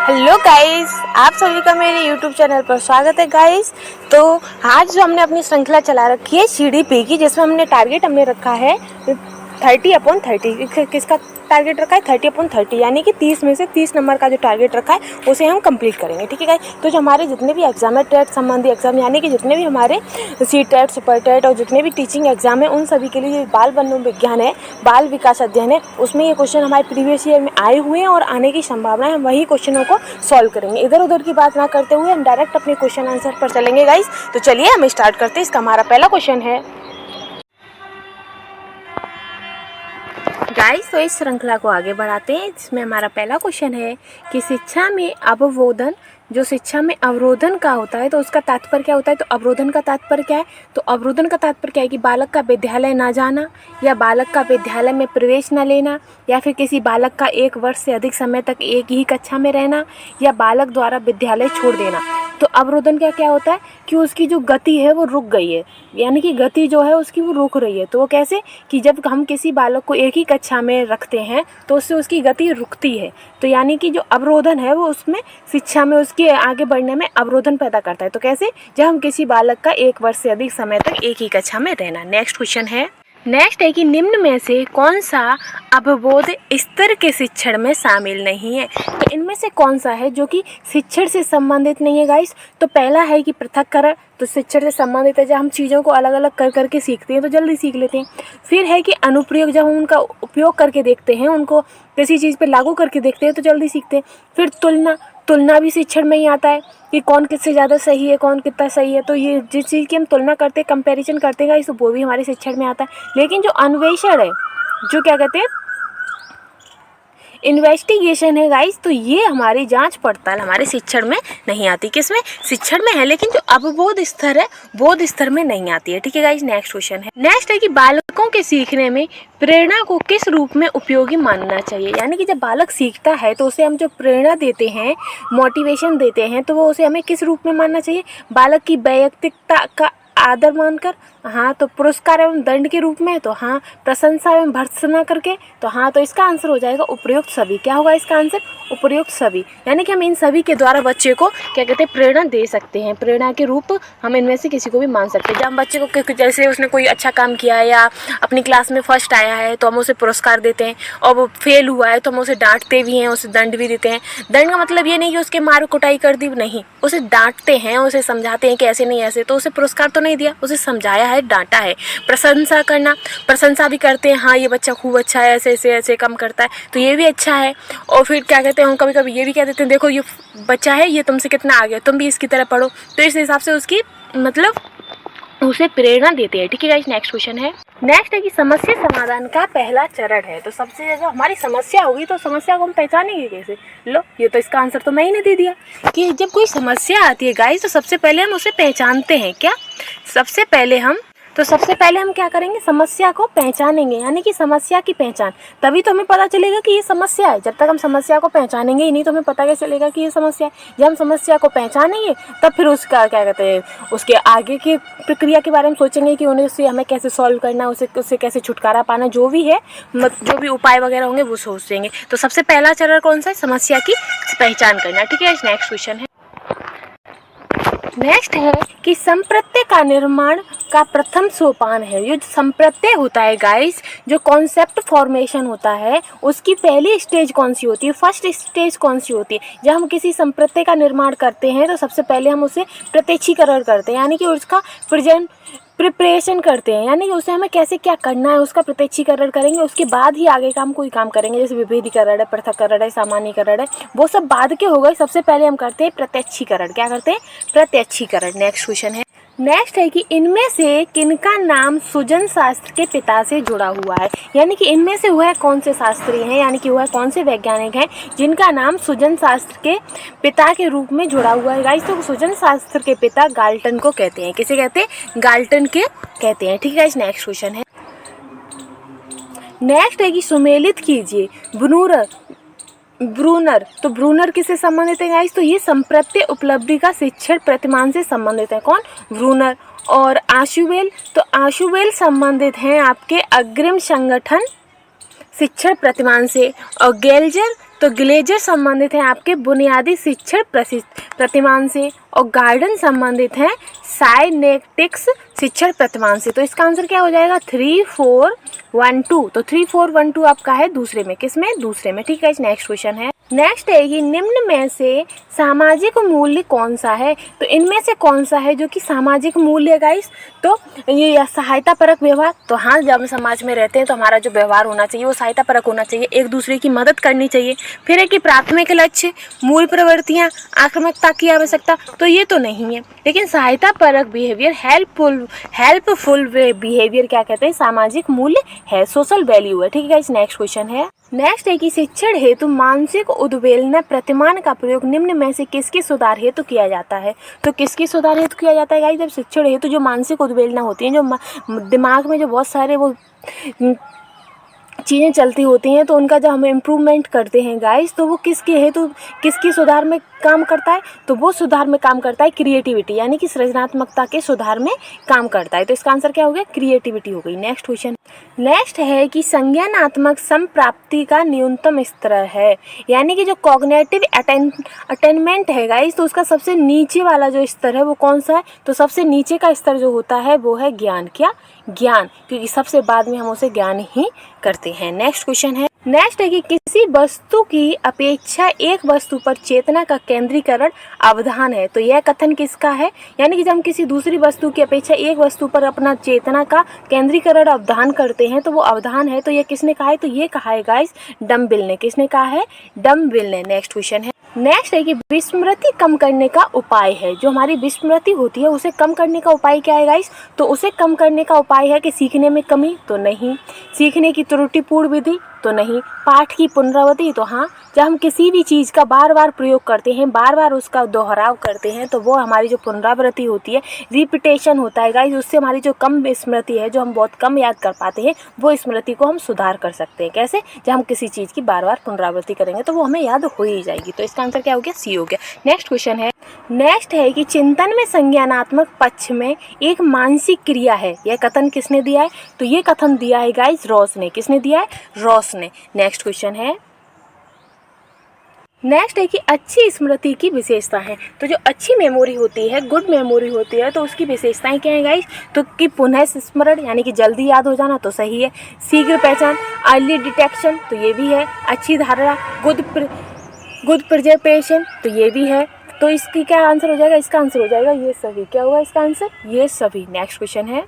Hello guys, आप सभी का मेरे यूट्यूब चैनल पर स्वागत है गाइस। तो आज जो हमने अपनी श्रृंखला चला रखी है CDP की, जिसमें हमने टारगेट रखा है 30/30। किसका टारगेट रखा है? 30/30, यानी कि 30 में से 30 नंबर का जो टारगेट रखा है उसे हम कंप्लीट करेंगे। ठीक है गाइस। तो जो हमारे जितने भी एग्जाम है, टेट संबंधी एग्जाम, यानी कि जितने भी हमारे CTET, सुपर टेट और जितने भी टीचिंग एग्जाम है, उन सभी के लिए बाल मनोविज्ञान है, बाल विकास अध्ययन है, उसमें ये क्वेश्चन हमारे प्रीवियस ईयर में आए हुए हैं और आने की संभावना है। हम वही क्वेश्चनों को सॉल्व करेंगे। इधर उधर की बात ना करते हुए हम डायरेक्ट अपने क्वेश्चन आंसर पर चलेंगे गाइस। तो चलिए हम स्टार्ट करते हैं। इसका हमारा पहला क्वेश्चन है गाइस, तो इस श्रृंखला को आगे बढ़ाते हैं। इसमें हमारा पहला क्वेश्चन है कि शिक्षा में अवरोधन, जो शिक्षा में अवरोधन का होता है तो उसका तात्पर्य क्या होता है? तो अवरोधन का तात्पर्य क्या है? तो अवरोधन का तात्पर्य क्या है कि बालक का विद्यालय ना जाना, या बालक का विद्यालय में प्रवेश न लेना, या फिर किसी बालक का 1 वर्ष से अधिक समय तक एक ही कक्षा में रहना, या बालक द्वारा विद्यालय छोड़ देना। तो अवरोधन का क्या होता है कि उसकी जो गति है वो रुक गई है, यानी कि गति जो है उसकी वो रुक रही है। तो वो कैसे कि जब हम किसी बालक को एक ही कक्षा में रखते हैं तो उससे उसकी गति रुकती है। तो यानी कि जो अवरोधन है वो उसमें शिक्षा में उसके आगे बढ़ने में अवरोधन पैदा करता है। तो कैसे? जब हम किसी बालक का 1 वर्ष से अधिक समय तक एक ही कक्षा में रहना। नेक्स्ट क्वेश्चन है कि निम्न में से कौन सा अवबोध स्तर के शिक्षण में शामिल नहीं है? तो इनमें से कौन सा है जो कि शिक्षण से संबंधित नहीं है गाइस? तो पहला है कि पृथक्करण, तो शिक्षण से संबंधित है। जब हम चीज़ों को अलग अलग कर करके सीखते हैं तो जल्दी सीख लेते हैं। फिर है कि अनुप्रयोग, जब हम उनका उपयोग करके देखते हैं, उनको किसी चीज़ पे लागू करके देखते हैं तो जल्दी सीखते हैं। फिर तुलना भी शिक्षण में ही आता है कि कौन किससे ज़्यादा सही है, कौन कितना सही है। तो ये जिस चीज़ की हम तुलना करते हैं, कंपैरिजन करते हैं, वो भी हमारे शिक्षण में आता है। लेकिन जो अन्वेषण है, जो क्या कहते हैं, इन्वेस्टिगेशन है गाइस, तो ये हमारी जांच पड़ताल हमारे शिक्षण में नहीं आती। किसमें? शिक्षण में है, लेकिन जो अवबोध स्तर है बोध स्तर में नहीं आती है। ठीक है गाइस। नेक्स्ट क्वेश्चन है कि बालकों के सीखने में प्रेरणा को किस रूप में उपयोगी मानना चाहिए? यानी कि जब बालक सीखता है तो उसे हम जो प्रेरणा देते हैं, मोटिवेशन देते हैं, तो वो उसे हमें किस रूप में मानना चाहिए? बालक की वैयक्तिकता का आदर मानकर, हाँ, तो पुरस्कार एवं दंड के रूप में, तो हाँ, प्रशंसा एवं भर्त्सना करके, तो हाँ, तो इसका आंसर हो जाएगा उपयुक्त सभी। क्या होगा इसका आंसर? उपयुक्त सभी। यानी कि हम इन सभी के द्वारा बच्चे को क्या कहते हैं, प्रेरणा दे सकते हैं। प्रेरणा के रूप हम इनमें से किसी को भी मान सकते हैं। जब हम बच्चे को, जैसे उसने कोई अच्छा काम किया है या अपनी क्लास में फर्स्ट आया है तो हम उसे पुरस्कार देते हैं, और वो फेल हुआ है तो हम उसे डांटते भी हैं, उसे दंड भी देते हैं। दंड का मतलब ये नहीं कि उसके मार कुटाई कर दी, नहीं, उसे डांटते हैं, उसे समझाते हैं कि ऐसे नहीं ऐसे। तो उसे पुरस्कार तो नहीं दिया, उसे समझाया है, डांटा है। प्रशंसा करना, प्रशंसा भी करते हैं, हाँ ये बच्चा खूब अच्छा है, ऐसे ऐसे ऐसे काम करता है, तो ये भी अच्छा है। और फिर क्या कहते हैं, हम कभी कभी ये भी कह देते हैं, देखो ये बच्चा है, ये तुमसे कितना आगे, तुम भी इसकी तरह पढ़ो। तो इस हिसाब से उसकी मतलब उसे प्रेरणा देते हैं। ठीक है गाइस। नेक्स्ट क्वेश्चन है कि समस्या समाधान का पहला चरण है। तो सबसे ज़्यादा हमारी समस्या होगी तो समस्या को हम पहचानेंगे कैसे? लो, ये तो इसका आंसर तो मैंने दे दिया कि जब कोई समस्या आती है गाइस तो सबसे पहले हम उसे पहचानते हैं। क्या? सबसे पहले हम क्या करेंगे? समस्या को पहचानेंगे, यानी कि समस्या की पहचान, तभी तो हमें पता चलेगा कि ये समस्या है। जब तक हम समस्या को पहचानेंगे ही नहीं तो हमें पता कैसे चलेगा कि ये समस्या है? जब हम समस्या को पहचानेंगे तब फिर उसका क्या कहते हैं, उसके आगे की प्रक्रिया के बारे में सोचेंगे कि उन्हें उससे हमें कैसे सॉल्व करना, उससे कैसे छुटकारा पाना, जो भी है, जो भी उपाय वगैरह होंगे वो सोचेंगे। तो सबसे पहला चरण कौन सा है? समस्या की पहचान करना। ठीक है। नेक्स्ट क्वेश्चन है कि संप्रत्यय का निर्माण का प्रथम सोपान है। ये जो संप्रत्यय होता है गाइस, जो कॉन्सेप्ट फॉर्मेशन होता है, उसकी पहली स्टेज कौन सी होती है? फर्स्ट स्टेज कौन सी होती है? जब हम किसी संप्रत्यय का निर्माण करते हैं तो सबसे पहले हम उसे प्रत्यक्षीकरण करते हैं, यानी कि उसका प्रिपरेशन करते हैं, यानी कि उसे हमें कैसे क्या करना है उसका प्रत्यक्षीकरण करेंगे। उसके बाद ही आगे का हम कोई काम करेंगे, जैसे विभेदीकरण है, पृथक्करण है, सामान्यीकरण है, वो सब बाद के हो गए। सबसे पहले हम करते हैं प्रत्यक्षीकरण। क्या करते हैं? प्रत्यक्षीकरण। नेक्स्ट क्वेश्चन है कि इनमें से किनका नाम सुजन शास्त्र के पिता से जुड़ा हुआ है? यानी कि इनमें से वह कौन से शास्त्री हैं, यानी कि वह कौन से वैज्ञानिक हैं जिनका नाम सुजन शास्त्र के पिता के रूप में जुड़ा हुआ है गाइस? तो सुजन शास्त्र के पिता गाल्टन को कहते हैं। किसे कहते हैं? गाल्टन के कहते हैं। ठीक है। नेक्स्ट क्वेश्चन है कि सुमेलित कीजिए ब्रूनर। तो ब्रूनर किससे संबंधित है गाइस? तो ये संप्रत्यय उपलब्धि का शिक्षण प्रतिमान से संबंधित है। कौन? ब्रूनर। और आशुवेल, तो आशुवेल संबंधित हैं आपके अग्रिम संगठन शिक्षण प्रतिमान से। और गेल्जर, तो ग्लेजर संबंधित हैं आपके बुनियादी शिक्षण प्रतिमान से और गार्डन संबंधित हैं साइनेटिक्स शिक्षण प्रतिमान से। तो इसका आंसर क्या हो जाएगा 3412। तो 3412 आपका है दूसरे में, किस में, दूसरे में। ठीक है, नेक्स्ट क्वेश्चन है। नेक्स्ट है कि निम्न में से सामाजिक मूल्य कौन सा है। तो इनमें से कौन सा है जो कि सामाजिक मूल्य है गाइस। तो ये सहायता परक व्यवहार। तो हाँ, जब हम समाज में रहते हैं तो हमारा जो व्यवहार होना चाहिए वो सहायता परक होना चाहिए, एक दूसरे की मदद करनी चाहिए। फिर है कि प्राथमिक लक्ष्य, मूल प्रवृत्तियाँ, आक्रामकता की आवश्यकता, तो ये तो नहीं है। लेकिन सहायता परक बिहेवियर, हेल्पफुल बिहेवियर क्या कहते हैं, सामाजिक मूल्य है, सोशल वैल्यू है। ठीक है गाइस, नेक्स्ट क्वेश्चन है। नेक्स्ट है कि शिक्षण हेतु मानसिक उद्वेलना प्रतिमान का प्रयोग निम्न में से किसके सुधार हेतु किया जाता है। तो किसके सुधार हेतु किया जाता है गाइस, जब शिक्षण हेतु जो मानसिक उद्वेलना होती है, जो दिमाग में जो बहुत सारे वो चीज़ें चलती होती हैं, तो उनका जब हम इम्प्रूवमेंट करते हैं गाइस, तो वो किसके हेतु, किसकी सुधार में काम करता है। तो वो सुधार में काम करता है क्रिएटिविटी, यानी कि सृजनात्मकता के सुधार में काम करता है। तो इसका आंसर क्या हो गया, क्रिएटिविटी हो गई। Next question. नेक्स्ट है कि संज्ञानात्मक संप्राप्ति का न्यूनतम स्तर है, यानी कि जो कॉग्निटिव अटेनमेंट है गाइस, तो उसका सबसे नीचे वाला जो स्तर है वो कौन सा है। तो सबसे नीचे का स्तर जो होता है वो है ज्ञान। क्या, ज्ञान, क्योंकि सबसे बाद में हम उसे ज्ञान ही करते हैं। नेक्स्ट क्वेश्चन है। नेक्स्ट है कि किसी वस्तु की अपेक्षा एक वस्तु पर चेतना का केंद्रीकरण अवधान है। तो यह कथन किसका है, यानी कि जब हम किसी दूसरी वस्तु की अपेक्षा एक वस्तु पर अपना चेतना का केंद्रीकरण अवधान करते हैं तो वो अवधान है। तो यह किसने कहा है, तो ये कहा है गाइस डम्बिल ने। किसने कहा है, डम्बिल ने। नेक्स्ट क्वेश्चन है। नेक्स्ट है कि विस्मृति कम करने का उपाय है, जो हमारी विस्मृति होती है उसे कम करने का उपाय क्या है गाइस। तो उसे कम करने का उपाय है कि सीखने में कमी, तो नहीं। सीखने की त्रुटिपूर्ण विधि, तो नहीं। पाठ की पुनरावृत्ति, तो हाँ। जब हम किसी भी चीज़ का बार बार प्रयोग करते हैं, बार बार उसका दोहराव करते हैं, तो वो हमारी जो पुनरावृत्ति होती है, रिपीटेशन होता है गाइस, उससे हमारी जो कम स्मृति है, जो हम बहुत कम याद कर पाते हैं, वो स्मृति को हम सुधार कर सकते हैं। कैसे, जब हम किसी चीज़ की बार बार पुनरावृत्ति करेंगे तो वो हमें याद हो ही जाएगी। तो इसका आंसर क्या हो गया, सी हो गया। नेक्स्ट क्वेश्चन है। नेक्स्ट है कि चिंतन में संज्ञानात्मक पक्ष में एक मानसिक क्रिया है, यह कथन किसने दिया है। तो ये कथन दिया है गाइस रॉस ने। किसने दिया है, रॉस ने। नेक्स्ट क्वेश्चन है। नेक्स्ट है कि अच्छी स्मृति की विशेषता है। तो जो अच्छी मेमोरी होती है, गुड मेमोरी होती है, तो उसकी विशेषताएं क्या हैं गाइस। तो कि पुनः स्मरण, यानी कि जल्दी याद हो जाना, तो सही है। शीघ्र पहचान, अर्ली डिटेक्शन, तो ये भी है। अच्छी धारणा, गुड प्रिजर्वेशन, तो ये भी है। तो इसकी क्या आंसर हो जाएगा, इसका आंसर हो जाएगा ये सभी। क्या होगा इसका आंसर, ये सभी। नेक्स्ट क्वेश्चन है।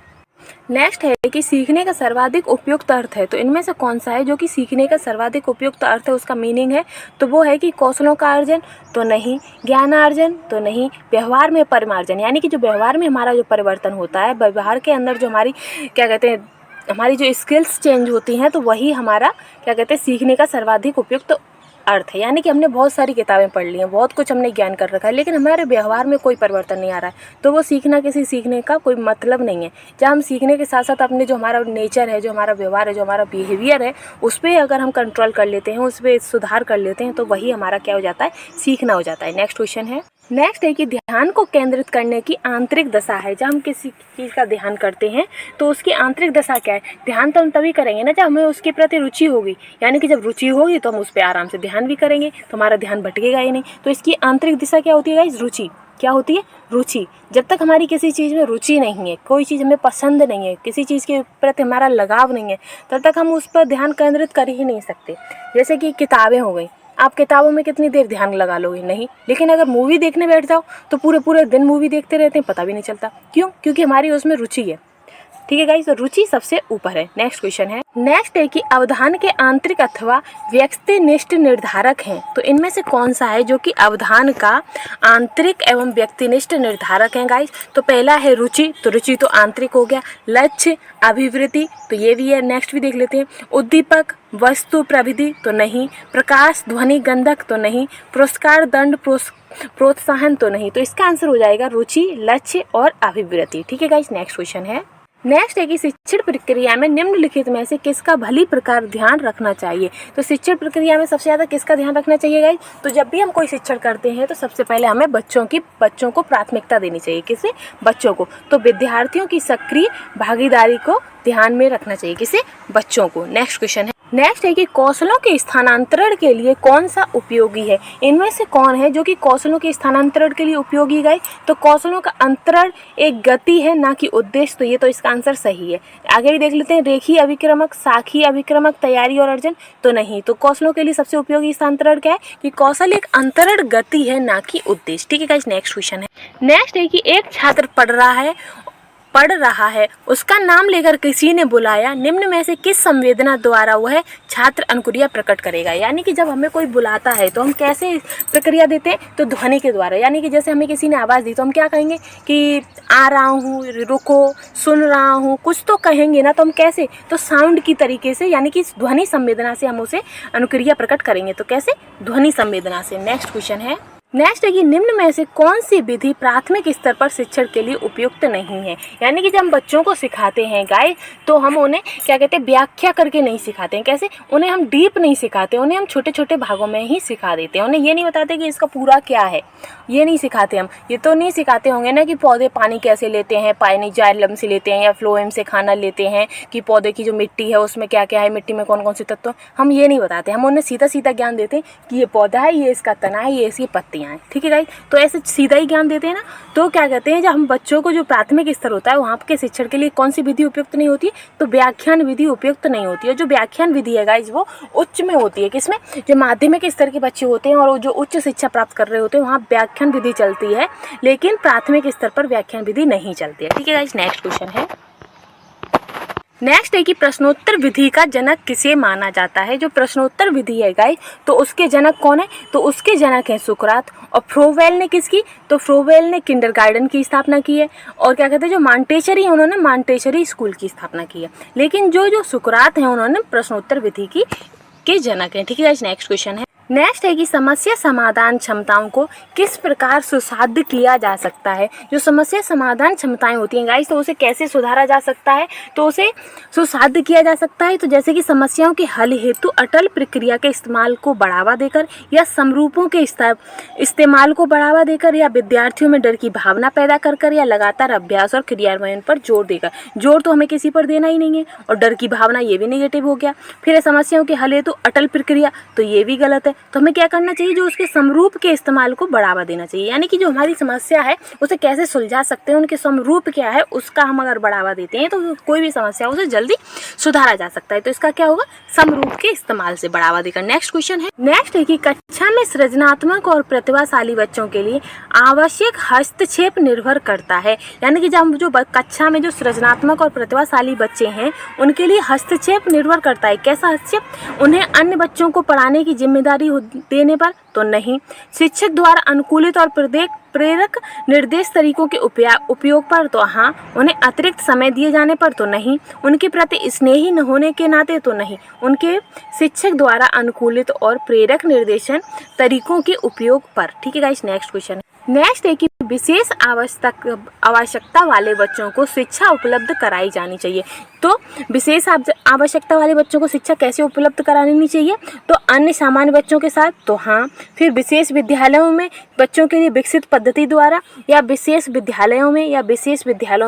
नेक्स्ट है कि सीखने का सर्वाधिक उपयुक्त अर्थ है। तो इनमें से कौन सा है जो कि सीखने का सर्वाधिक उपयुक्त अर्थ है, उसका मीनिंग है। तो वो है कि कौशलों का अर्जन, तो नहीं। ज्ञानार्जन, तो नहीं। व्यवहार में परिमार्जन, यानी कि जो व्यवहार में हमारा जो परिवर्तन होता है, व्यवहार के अंदर जो हमारी क्या कहते हैं, हमारी जो स्किल्स चेंज होती हैं, तो वही हमारा क्या कहते हैं, सीखने का सर्वाधिक उपयुक्त अर्थ है। यानी कि हमने बहुत सारी किताबें पढ़ ली हैं, बहुत कुछ हमने ज्ञान कर रखा है, लेकिन हमारे व्यवहार में कोई परिवर्तन नहीं आ रहा है, तो वो सीखने का कोई मतलब नहीं है। जब हम सीखने के साथ साथ अपने जो हमारा नेचर है, जो हमारा व्यवहार है, जो हमारा बिहेवियर है, उस पर अगर हम कंट्रोल कर लेते हैं, उस पर सुधार कर लेते हैं, तो वही हमारा क्या हो जाता है, सीखना हो जाता है। नेक्स्ट क्वेश्चन है। नेक्स्ट है कि ध्यान को केंद्रित करने की आंतरिक दशा है। जब हम किसी चीज़ का ध्यान करते हैं तो उसकी आंतरिक दशा क्या है। ध्यान तो हम तभी करेंगे ना जब हमें उसके प्रति रुचि होगी, यानी कि जब रुचि होगी तो हम उस पर आराम से ध्यान भी करेंगे, तो हमारा ध्यान भटकेगा ही नहीं। तो इसकी आंतरिक दिशा क्या होती है गाइस, रुचि। क्या होती है, रुचि। जब तक हमारी किसी चीज़ में रुचि नहीं है, कोई चीज़ हमें पसंद नहीं है, किसी चीज़ के प्रति हमारा लगाव नहीं है, तब तक हम उस पर ध्यान केंद्रित कर ही नहीं सकते। जैसे कि किताबें हो गई, आप किताबों में कितनी देर ध्यान लगा लोगे, नहीं। लेकिन अगर मूवी देखने बैठ जाओ तो पूरे दिन मूवी देखते रहते हैं, पता भी नहीं चलता। क्यों, क्योंकि हमारी उसमें रुचि है। ठीक है गाइस, तो रुचि सबसे ऊपर है। नेक्स्ट क्वेश्चन है। नेक्स्ट है कि अवधान के आंतरिक अथवा व्यक्तिनिष्ठ निर्धारक हैं। तो इनमें से कौन सा है जो कि अवधान का आंतरिक एवं व्यक्तिनिष्ठ निर्धारक हैं गाइस। तो पहला है रुचि, तो रुचि तो आंतरिक हो गया। लक्ष्य, अभिवृत्ति, तो ये भी है। नेक्स्ट भी देख लेते हैं। उद्दीपक, वस्तु, प्रविधि, तो नहीं। प्रकाश, ध्वनि, गंधक, तो नहीं। पुरस्कार, दंड, प्रोत्साहन, तो नहीं। तो इसका आंसर हो जाएगा रुचि, लक्ष्य और अभिवृत्ति। ठीक है गाइस, नेक्स्ट क्वेश्चन है। नेक्स्ट है कि शिक्षण प्रक्रिया में निम्नलिखित में से किसका भली प्रकार ध्यान रखना चाहिए। तो शिक्षण प्रक्रिया में सबसे ज़्यादा किसका ध्यान रखना चाहिए गाइस। तो जब भी हम कोई शिक्षण करते हैं तो सबसे पहले हमें बच्चों को प्राथमिकता देनी चाहिए। किसे, बच्चों को। तो विद्यार्थियों की सक्रिय भागीदारी को ध्यान में रखना चाहिए, किसे, बच्चों को। नेक्स्ट क्वेश्चन है। नेक्स्ट है कि कौशलों के स्थानांतरण के लिए कौन सा उपयोगी है। इनमें से कौन है जो कि कौशलों के स्थानांतरण के लिए उपयोगी है? तो कौशलों का अंतरण एक गति है, ना कि उद्देश्य। तो ये तो इसका आंसर सही है। आगे भी देख लेते हैं, रेखीय अभिक्रमक, साखी अभिक्रमक, तैयारी और अर्जन। तो नहीं, तो कौशलों के लिए सबसे उपयोगी स्थानांतरण क्या है कि कौशल एक अंतरण गति है, ना कि उद्देश्य। ठीक है गाइस, नेक्स्ट क्वेश्चन है। नेक्स्ट है कि एक छात्र पढ़ रहा है, उसका नाम लेकर किसी ने बुलाया, निम्न में से किस संवेदना द्वारा वह छात्र अनुक्रिया प्रकट करेगा। यानी कि जब हमें कोई बुलाता है तो हम कैसे प्रक्रिया देते हैं? तो ध्वनि के द्वारा। यानी कि जैसे हमें किसी ने आवाज़ दी तो हम क्या कहेंगे कि आ रहा हूँ, रुको, सुन रहा हूँ, कुछ तो कहेंगे ना। तो हम कैसे? तो साउंड की तरीके से, यानी कि ध्वनि संवेदना से हम उसे अनुक्रिया प्रकट करेंगे। तो कैसे? ध्वनि संवेदना से। नेक्स्ट क्वेश्चन है। नेक्स्ट है कि निम्न में से कौन सी विधि प्राथमिक स्तर पर शिक्षण के लिए उपयुक्त नहीं है। यानी कि जब हम बच्चों को सिखाते हैं गाइस, तो हम उन्हें क्या कहते हैं, व्याख्या करके नहीं सिखाते हैं। कैसे? उन्हें हम डीप नहीं सिखाते, उन्हें हम छोटे छोटे भागों में ही सिखा देते हैं। उन्हें ये नहीं बताते कि इसका पूरा क्या है, ये नहीं सिखाते हम। ये तो नहीं सिखाते होंगे ना कि पौधे पानी कैसे लेते हैं, पानी जाइलम से लेते हैं या फ्लोएम से खाना लेते हैं, कि पौधे की जो मिट्टी है उसमें क्या क्या है, मिट्टी में कौन कौन से तत्व। हम ये नहीं बताते, हम उन्हें सीधा सीधा ज्ञान देते हैं कि ये पौधा है, ये इसका तना है, ये इसकी पत्तियाँ हैं। ठीक है गाइस, तो ऐसे सीधा ही ज्ञान देते हैं ना। तो क्या कहते हैं, जब हम बच्चों को जो प्राथमिक स्तर होता है वहाँ के शिक्षण के लिए कौन सी विधि उपयुक्त नहीं होती? तो व्याख्यान विधि उपयुक्त नहीं होती है। जो व्याख्यान विधि है गाइस, वो उच्च में होती है। किसमें? जो माध्यमिक स्तर के बच्चे होते हैं और जो उच्च शिक्षा प्राप्त कर रहे होते हैं, वहाँ व्याख्यान विधि चलती है, लेकिन प्राथमिक स्तर पर व्याख्यान विधि नहीं चलती है। ठीक है गाइस, नेक्स्ट क्वेश्चन है। नेक्स्ट है कि प्रश्नोत्तर विधि का जनक किसे माना जाता है। जो प्रश्नोत्तर विधि है गाइस, तो उसके जनक कौन है? तो उसके जनक हैं सुकरात। और फ्रोवेल ने किसकी? तो फ्रोवेल ने किंडरगार्टन की स्थापना की है। और क्या कहते हैं, जो मॉन्टेसरी है, उन्होंने मॉन्टेसरी स्कूल की स्थापना की है। लेकिन जो सुकरात हैं, उन्होंने प्रश्नोत्तर विधि के जनक हैं। ठीक है गाइस, नेक्स्ट क्वेश्चन है। नेक्स्ट है कि समस्या समाधान क्षमताओं को किस प्रकार सुसाध्य किया जा सकता है। जो समस्या समाधान क्षमताएं होती हैं गाइस, तो उसे कैसे सुधारा जा सकता है? तो उसे सुसाध्य किया जा सकता है तो जैसे कि समस्याओं के हल हेतु अटल प्रक्रिया के इस्तेमाल को बढ़ावा देकर, या समरूपों के इस्तेमाल को बढ़ावा देकर, या विद्यार्थियों में डर की भावना पैदा कर, या लगातार अभ्यास और क्रियान्वयन पर जोर देकर। जोर तो हमें किसी पर देना ही नहीं है, और डर की भावना ये भी नेगेटिव हो गया। फिर समस्याओं के हल हेतु अटल प्रक्रिया, तो ये भी गलत है। तो हमें क्या करना चाहिए? जो उसके समरूप के इस्तेमाल को बढ़ावा देना चाहिए। यानी कि जो हमारी समस्या है उसे कैसे सुलझा सकते हैं, उनके समरूप क्या है उसका हम अगर बढ़ावा देते हैं तो कोई भी समस्या उसे जल्दी सुधारा जा सकता है। तो इसका क्या होगा? समरूप के इस्तेमाल से बढ़ावा देकर। नेक्स्ट क्वेश्चन है। नेक्स्ट है कि कक्षा में सृजनात्मक और प्रतिभाशाली बच्चों के लिए आवश्यक हस्तक्षेप निर्भर करता है। यानी कि जब जो कक्षा में जो सृजनात्मक और प्रतिभाशाली बच्चे हैं उनके लिए हस्तक्षेप निर्भर करता है। कैसा हस्तक्षेप? उन्हें अन्य बच्चों को पढ़ाने की जिम्मेदारी देने पर? तो नहीं। शिक्षक द्वारा अनुकूलित और प्रेरक निर्देश तरीकों के उपयोग पर? तो हाँ। उन्हें अतिरिक्त समय दिए जाने पर? तो नहीं। उनके प्रति स्नेही न होने के नाते? तो नहीं। उनके शिक्षक द्वारा अनुकूलित और प्रेरक निर्देशन तरीकों के उपयोग पर। ठीक है गाइस, नेक्स्ट क्वेश्चन। नेक्स्ट है कि विशेष आवश्यकता वाले बच्चों को शिक्षा उपलब्ध कराई जानी चाहिए। तो विशेष आवश्यकता वाले बच्चों को शिक्षा कैसे उपलब्ध करानी चाहिए? तो अन्य सामान्य बच्चों के साथ? तो हाँ। फिर विशेष विद्यालयों में बच्चों के लिए विकसित पद्धति द्वारा, या विशेष विद्यालयों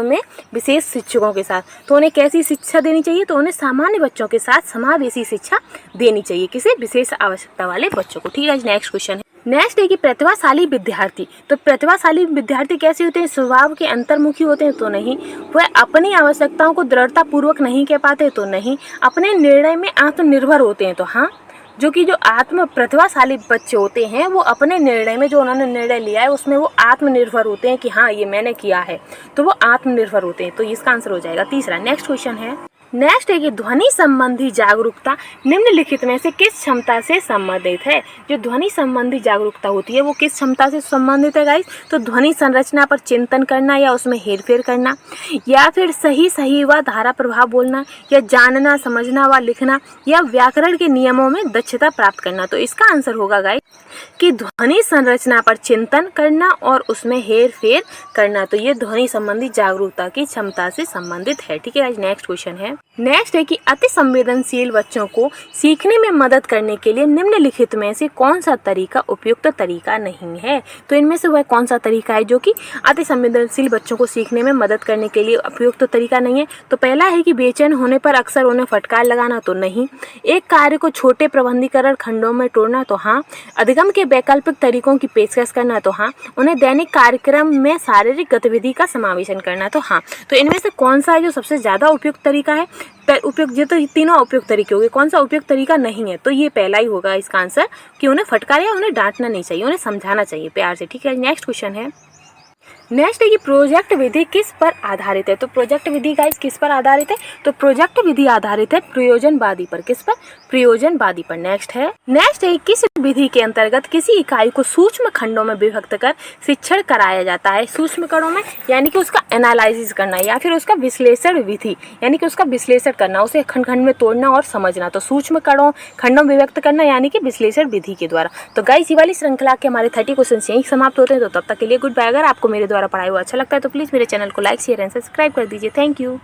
में विशेष शिक्षकों के साथ। तो उन्हें कैसी शिक्षा देनी चाहिए? तो उन्हें सामान्य बच्चों के साथ समावेशी शिक्षा देनी चाहिए। किसे? विशेष आवश्यकता वाले बच्चों को। ठीक है, नेक्स्ट क्वेश्चन है। नेक्स्ट है कि प्रतिभाशाली विद्यार्थी। तो प्रतिभाशाली विद्यार्थी कैसे होते हैं? स्वभाव के अंतर्मुखी होते हैं? तो नहीं। वह अपनी आवश्यकताओं को दृढ़ता पूर्वक नहीं कह पाते? तो नहीं। अपने निर्णय में आत्मनिर्भर होते हैं? तो हाँ। जो प्रतिभाशाली बच्चे होते हैं वो अपने निर्णय में, जो उन्होंने निर्णय लिया है उसमें वो आत्मनिर्भर होते हैं कि हाँ ये मैंने किया है, तो वो आत्मनिर्भर होते हैं। तो इसका आंसर हो जाएगा तीसरा। नेक्स्ट क्वेश्चन है। नेक्स्ट है कि ध्वनि संबंधी जागरूकता निम्नलिखित में से किस क्षमता से संबंधित है। जो ध्वनि संबंधी जागरूकता होती है वो किस क्षमता से संबंधित है गाइस? तो ध्वनि संरचना पर चिंतन करना, या उसमें हेरफेर करना, या फिर सही व धारा प्रभाव बोलना, या जानना समझना व लिखना, या व्याकरण के नियमों में दक्षता प्राप्त करना। तो इसका आंसर होगा गाइस कि ध्वनि संरचना पर चिंतन करना और उसमें हेरफेर करना। तो ये ध्वनि संबंधी जागरूकता की क्षमता से संबंधित है। ठीक है गाइस, नेक्स्ट क्वेश्चन है। नेक्स्ट है कि अति संवेदनशील बच्चों को सीखने में मदद करने के लिए निम्नलिखित में से कौन सा तरीका उपयुक्त तरीका नहीं है। तो इनमें से वह कौन सा तरीका है जो कि अति संवेदनशील बच्चों को सीखने में मदद करने के लिए उपयुक्त तरीका नहीं है। तो पहला है कि बेचैन होने पर अक्सर उन्हें फटकार लगाना, तो नहीं। एक कार्य को छोटे प्रबंधीकरण खंडों में तोड़ना, तो हाँ। अधिगम के वैकल्पिक तरीकों की पेशकश करना, तो हाँ। उन्हें दैनिक कार्यक्रम में शारीरिक गतिविधि का समावेशन करना, तो हाँ। तो इनमें से कौन सा है जो सबसे ज़्यादा उपयुक्त तरीका है? उपयुक्त, ये तो तीनों उपयुक्त तरीके हो गए, कौन सा उपयुक्त तरीका नहीं है? तो ये पहला ही होगा इसका आंसर कि उन्हें फटकार या उन्हें डांटना नहीं चाहिए, उन्हें समझाना चाहिए प्यार से। ठीक है, नेक्स्ट क्वेश्चन है। नेक्स्ट है कि प्रोजेक्ट विधि किस पर आधारित है। तो प्रोजेक्ट विधि गाइस किस पर आधारित है? तो प्रोजेक्ट विधि आधारित है प्रयोजनवादी पर। किस पर? प्रयोजनवादी पर। नेक्स्ट है किस विधि के अंतर्गत किसी इकाई को सूक्ष्म खंडों में विभक्त कर शिक्षण कराया जाता है। सूक्ष्म खंडों में यानी कि उसका एनालिसिस करना या फिर उसका विश्लेषण विधि, यानी कि उसका विश्लेषण करना, उसे खंड खंड में तोड़ना और समझना। तो सूक्ष्म खंडों में विभक्त करना यानी कि विश्लेषण विधि के द्वारा। तो गाइस ये वाली श्रृंखला के हमारे 30 क्वेश्चन यहीं समाप्त होते हैं। तो तब तक के लिए गुड बाय। अगर आपको मेरे द्वारा पढ़ाई हुआ अच्छा लगता है तो प्लीज़ मेरे चैनल को लाइक शेयर एंड सब्सक्राइब कर दीजिए। Thank you.